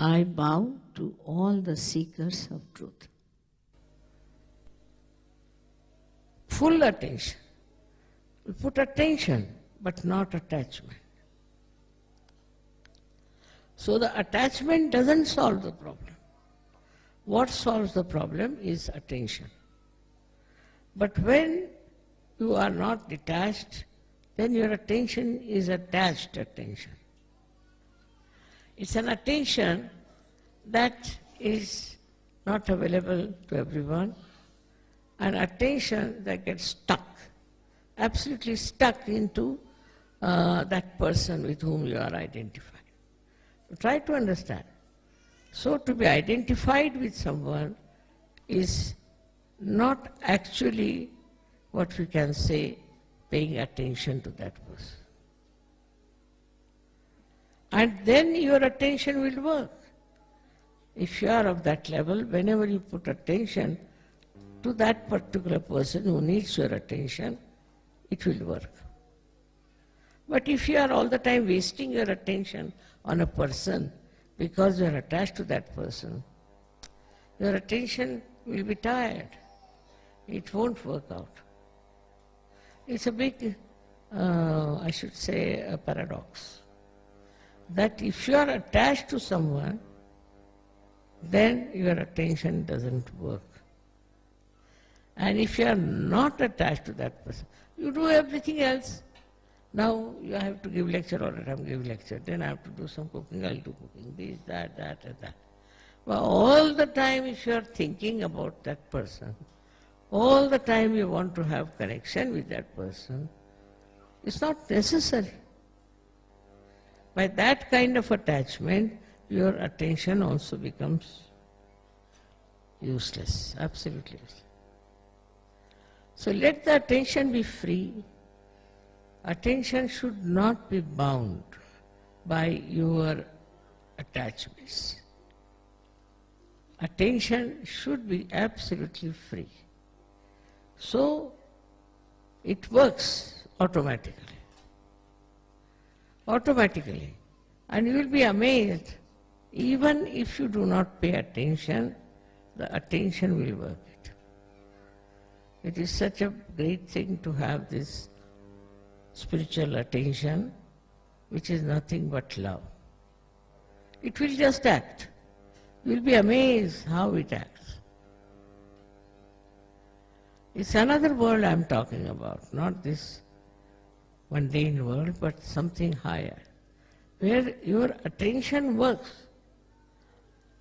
I bow to all the seekers of truth. Full attention. We put attention, but not attachment. So the attachment doesn't solve the problem. What solves the problem is attention. But when you are not detached, then your attention is attached attention. It's an attention that is not available to everyone, an attention that gets stuck, absolutely stuck into that person with whom you are identified. So try to understand. So to be identified with someone is not actually what we can say paying attention to that person. And then your attention will work. If you are of that level, whenever you put attention to that particular person who needs your attention, it will work. But if you are all the time wasting your attention on a person because you are attached to that person, your attention will be tired. It won't work out. It's a big, I should say, a paradox. That if you are attached to someone, then your attention doesn't work. And if you are not attached to that person, you do everything else. Now you have to give lecture all the time, give lecture. Then I have to do some cooking, I'll do cooking, this, that, and that. But all the time if you are thinking about that person, all the time you want to have connection with that person, it's not necessary. By that kind of attachment, your attention also becomes useless, absolutely useless. So let the attention be free. Attention should not be bound by your attachments. Attention should be absolutely free. So it works automatically. Automatically. And you will be amazed, even if you do not pay attention, the attention will work it. It is such a great thing to have this spiritual attention, which is nothing but love. It will just act. You will be amazed how it acts. It's another world I'm talking about, not this mundane world, but something higher, where your attention works,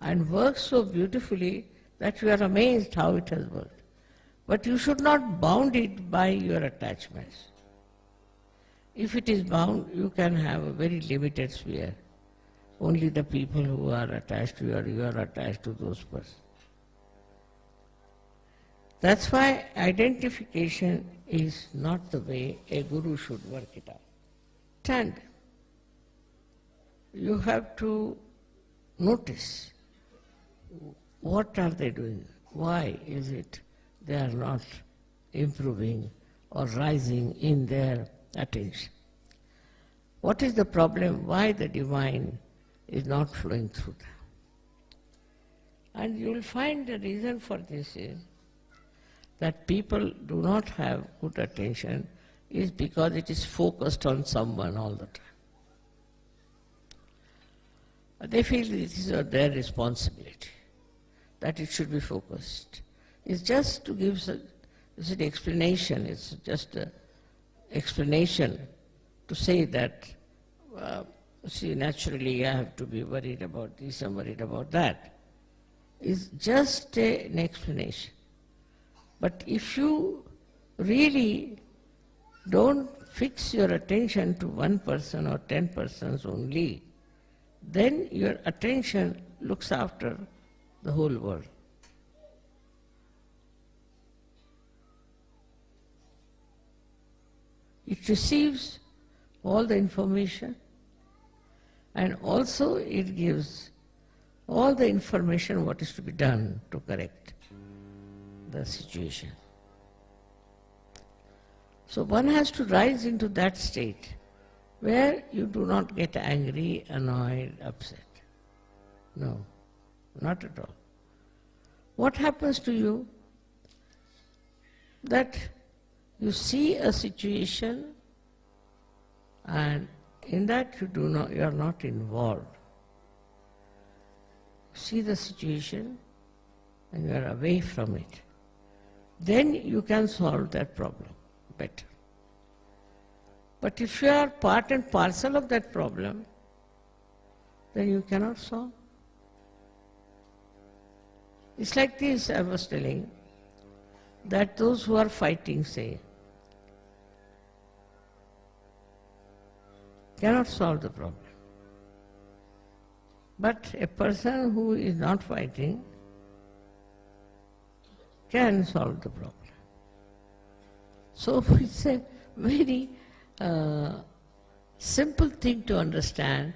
and works so beautifully that you are amazed how it has worked. But you should not bound it by your attachments. If it is bound, you can have a very limited sphere. Only the people who are attached to you, or you are attached to those persons. That's why identification is not the way a guru should work it out. And you have to notice what are they doing, why is it they are not improving or rising in their attention. What is the problem, why the divine is not flowing through them? And you will find the reason for this is that people do not have good attention is because it is focused on someone all the time. They feel this is their responsibility, that it should be focused. It's just to give an explanation, it's just an explanation to say that, see, naturally I have to be worried about this, I'm worried about that. It's just an explanation. But if you really don't fix your attention to one person or 10 persons only, then your attention looks after the whole world. It receives all the information, and also it gives all the information what is to be done to correct the situation. So one has to rise into that state where you do not get angry, annoyed, upset. No, not at all. What happens to you? That you see a situation and in that you are not involved. See the situation and you are away from it. Then you can solve that problem better. But if you are part and parcel of that problem, then you cannot solve. It's like this, I was telling, that those who are fighting, say, cannot solve the problem. But a person who is not fighting can solve the problem. So it's a very simple thing to understand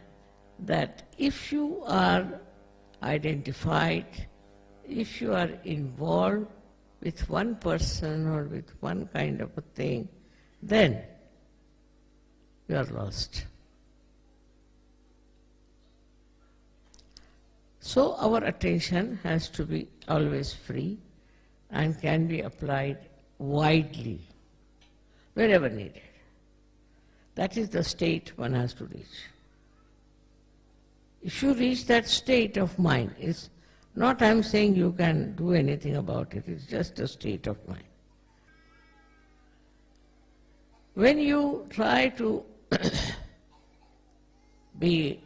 that if you are identified, if you are involved with one person or with one kind of a thing, then you are lost. So our attention has to be always free and can be applied widely, wherever needed. That is the state one has to reach. If you reach that state of mind, it's not I'm saying you can do anything about it, it's just a state of mind. When you try to be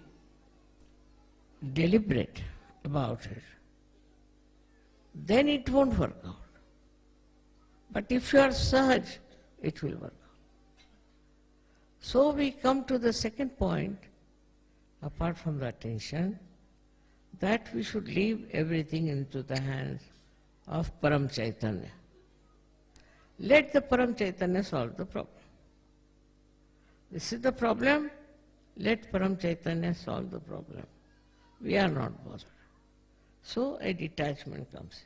deliberate about it, then it won't work out. But if you are Sahaj, it will work out. So we come to the second point, apart from the attention, that we should leave everything into the hands of Param Chaitanya. Let the Param Chaitanya solve the problem. This is the problem, let Param Chaitanya solve the problem. We are not bothered. So a detachment comes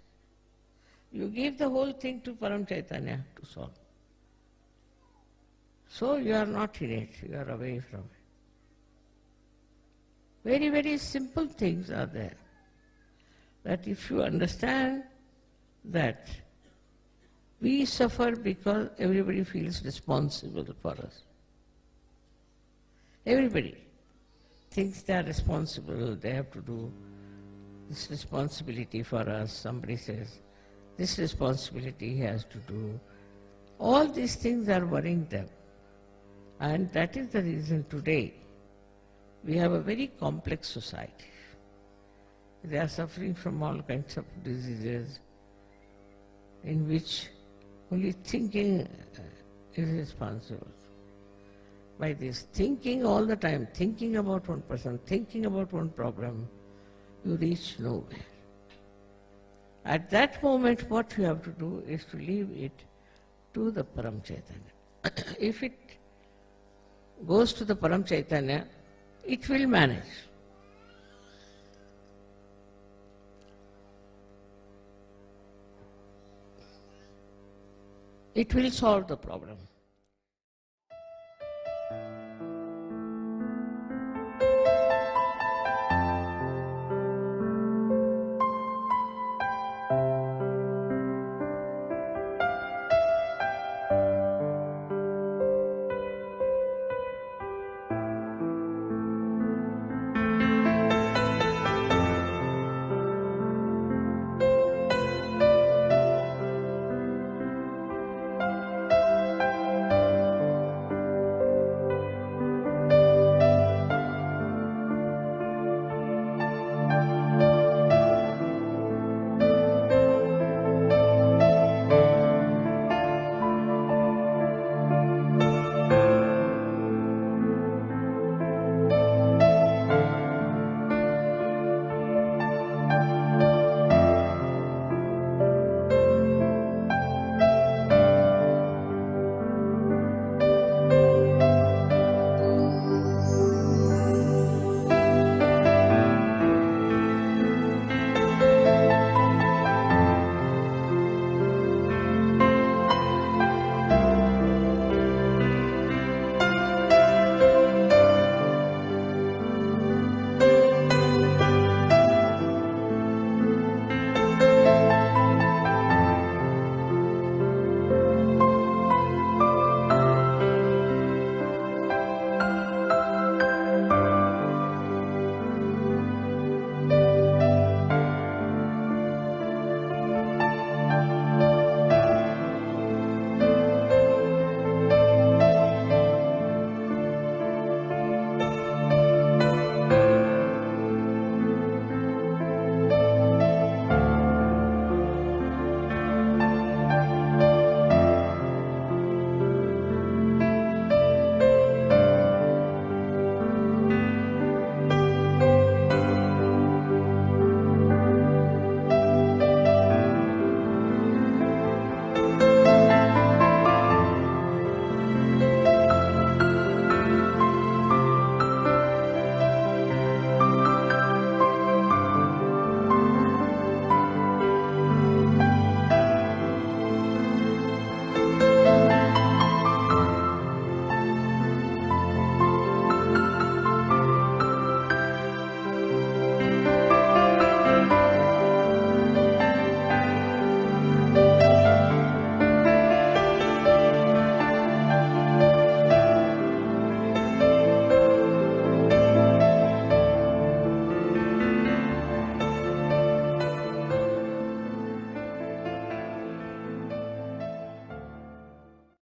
in. You give the whole thing to Param Chaitanya to solve. So you are not in it, you are away from it. Very, very simple things are there. That if you understand that we suffer because everybody feels responsible for us. Everybody thinks they are responsible, they have to do this responsibility for us. Somebody says, this responsibility he has to do. All these things are worrying them. And that is the reason today we have a very complex society. They are suffering from all kinds of diseases in which only thinking is responsible. By this thinking all the time, thinking about one person, thinking about one problem, you reach nowhere. At that moment, what you have to do is to leave it to the Param Chaitanya. If it goes to the Param Chaitanya, it will manage. It will solve the problem.